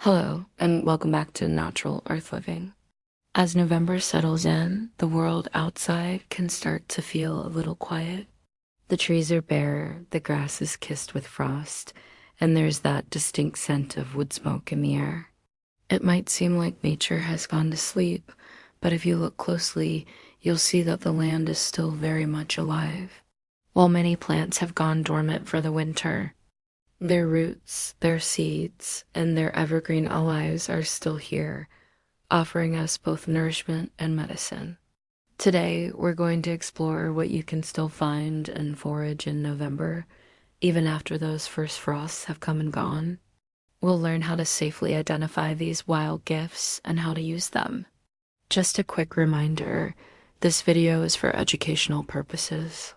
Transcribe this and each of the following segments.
Hello, and welcome back to Natural Earth Living. As November settles in, the world outside can start to feel a little quiet. The trees are bare, the grass is kissed with frost, and there's that distinct scent of wood smoke in the air. It might seem like nature has gone to sleep, but if you look closely, you'll see that the land is still very much alive. While many plants have gone dormant for the winter, their roots, their seeds, and their evergreen allies are still here, offering us both nourishment and medicine. Today, we're going to explore what you can still find and forage in November, even after those first frosts have come and gone. We'll learn how to safely identify these wild gifts and how to use them. Just a quick reminder, this video is for educational purposes.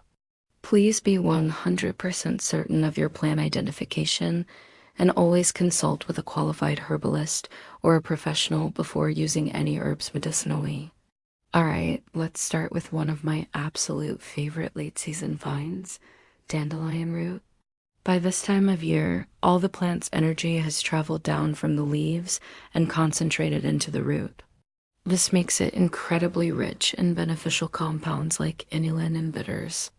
Please be 100% certain of your plant identification and always consult with a qualified herbalist or a professional before using any herbs medicinally. Alright, let's start with one of my absolute favorite late season finds, dandelion root. By this time of year, all the plant's energy has traveled down from the leaves and concentrated into the root. This makes it incredibly rich in beneficial compounds like inulin and bitters,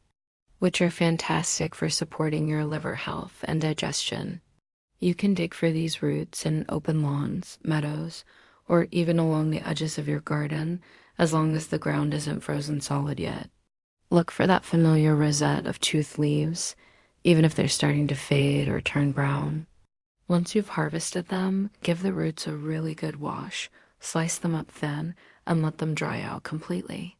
which are fantastic for supporting your liver health and digestion. You can dig for these roots in open lawns, meadows, or even along the edges of your garden, as long as the ground isn't frozen solid yet. Look for that familiar rosette of toothed leaves, even if they're starting to fade or turn brown. Once you've harvested them, give the roots a really good wash, slice them up thin, and let them dry out completely.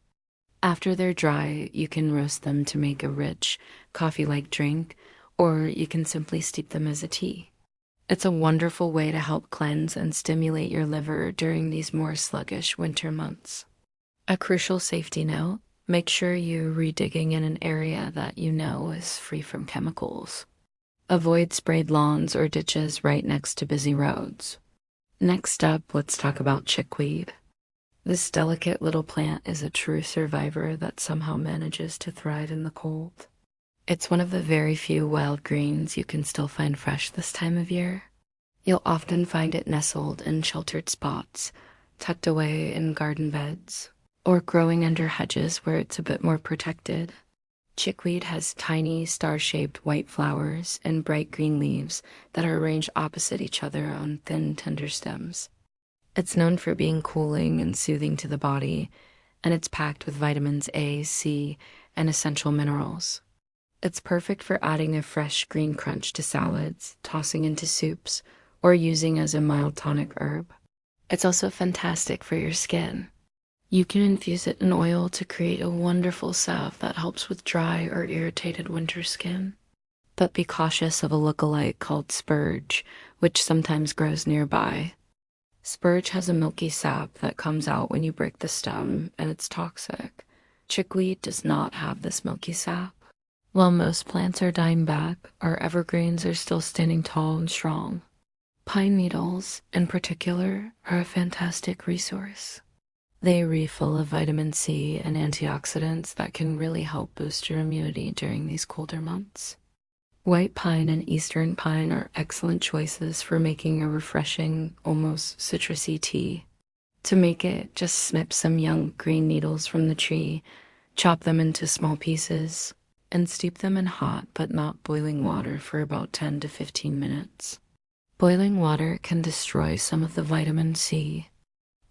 After they're dry, you can roast them to make a rich, coffee-like drink, or you can simply steep them as a tea. It's a wonderful way to help cleanse and stimulate your liver during these more sluggish winter months. A crucial safety note, make sure you're redigging in an area that you know is free from chemicals. Avoid sprayed lawns or ditches right next to busy roads. Next up, let's talk about chickweed. This delicate little plant is a true survivor that somehow manages to thrive in the cold. It's one of the very few wild greens you can still find fresh this time of year. You'll often find it nestled in sheltered spots, tucked away in garden beds, or growing under hedges where it's a bit more protected. Chickweed has tiny, star-shaped white flowers and bright green leaves that are arranged opposite each other on thin, tender stems. It's known for being cooling and soothing to the body, and it's packed with vitamins A, C, and essential minerals. It's perfect for adding a fresh green crunch to salads, tossing into soups, or using as a mild tonic herb. It's also fantastic for your skin. You can infuse it in oil to create a wonderful salve that helps with dry or irritated winter skin. But be cautious of a look-alike called spurge, which sometimes grows nearby. Spurge has a milky sap that comes out when you break the stem, and it's toxic. Chickweed does not have this milky sap. While most plants are dying back, our evergreens are still standing tall and strong. Pine needles, in particular, are a fantastic resource. They are full of vitamin C and antioxidants that can really help boost your immunity during these colder months. White pine and eastern pine are excellent choices for making a refreshing, almost citrusy tea. To make it, just snip some young green needles from the tree, chop them into small pieces, and steep them in hot but not boiling water for about 10 to 15 minutes. Boiling water can destroy some of the vitamin C.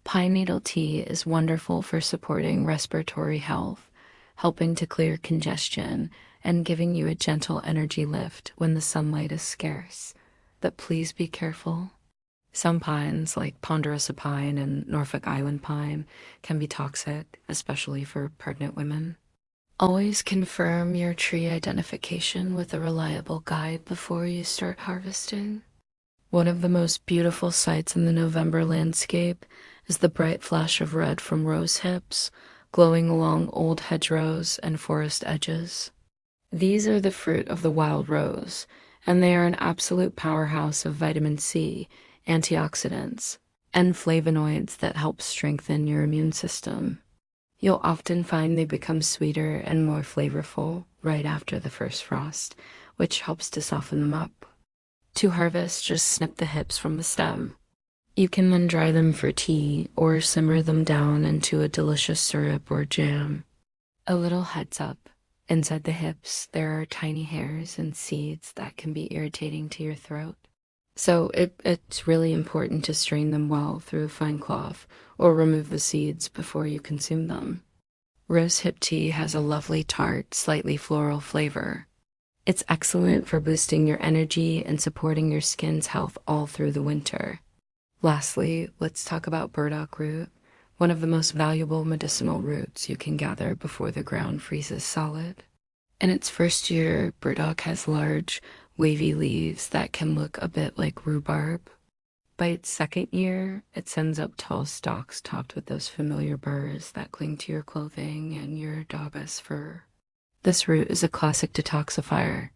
Pine needle tea is wonderful for supporting respiratory health, helping to clear congestion, and giving you a gentle energy lift when the sunlight is scarce. But please be careful. Some pines, like ponderosa pine and Norfolk Island pine, can be toxic, especially for pregnant women. Always confirm your tree identification with a reliable guide before you start harvesting. One of the most beautiful sights in the November landscape is the bright flash of red from rose hips, glowing along old hedgerows and forest edges. These are the fruit of the wild rose, and they are an absolute powerhouse of vitamin C, antioxidants, and flavonoids that help strengthen your immune system. You'll often find they become sweeter and more flavorful right after the first frost, which helps to soften them up. To harvest, just snip the hips from the stem. You can then dry them for tea or simmer them down into a delicious syrup or jam. A little heads up, inside the hips, there are tiny hairs and seeds that can be irritating to your throat. So it's really important to strain them well through a fine cloth or remove the seeds before you consume them. Rose hip tea has a lovely tart, slightly floral flavor. It's excellent for boosting your energy and supporting your skin's health all through the winter. Lastly, let's talk about burdock root, one of the most valuable medicinal roots you can gather before the ground freezes solid. In its first year, burdock has large, wavy leaves that can look a bit like rhubarb. By its second year, it sends up tall stalks topped with those familiar burrs that cling to your clothing and your dog's fur. This root is a classic detoxifier.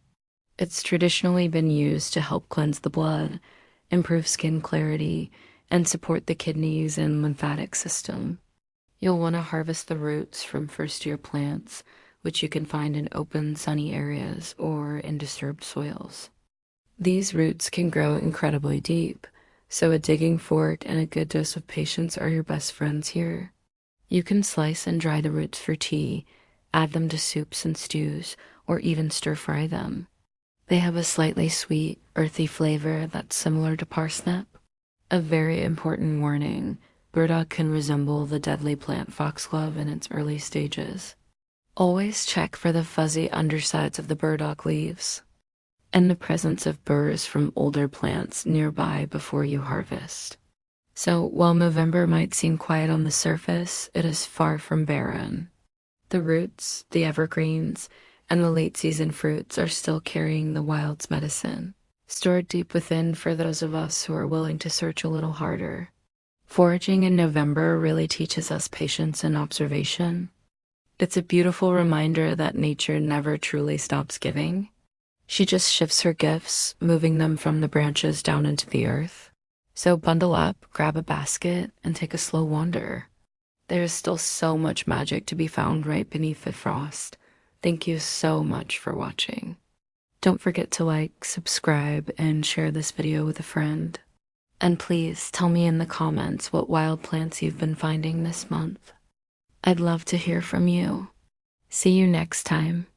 It's traditionally been used to help cleanse the blood, improve skin clarity, and support the kidneys and lymphatic system. You'll want to harvest the roots from first-year plants, which you can find in open, sunny areas or in disturbed soils. These roots can grow incredibly deep, so a digging fork and a good dose of patience are your best friends here. You can slice and dry the roots for tea, add them to soups and stews, or even stir-fry them. They have a slightly sweet, earthy flavor that's similar to parsnip. A very important warning, burdock can resemble the deadly plant foxglove in its early stages. Always check for the fuzzy undersides of the burdock leaves and the presence of burrs from older plants nearby before you harvest. So while November might seem quiet on the surface, it is far from barren. The roots, the evergreens, and the late season fruits are still carrying the wild's medicine, stored deep within for those of us who are willing to search a little harder. Foraging in November really teaches us patience and observation. It's a beautiful reminder that nature never truly stops giving. She just shifts her gifts, moving them from the branches down into the earth. So bundle up, grab a basket, and take a slow wander. There is still so much magic to be found right beneath the frost. Thank you so much for watching. Don't forget to like, subscribe, and share this video with a friend. And please tell me in the comments what wild plants you've been finding this month. I'd love to hear from you. See you next time.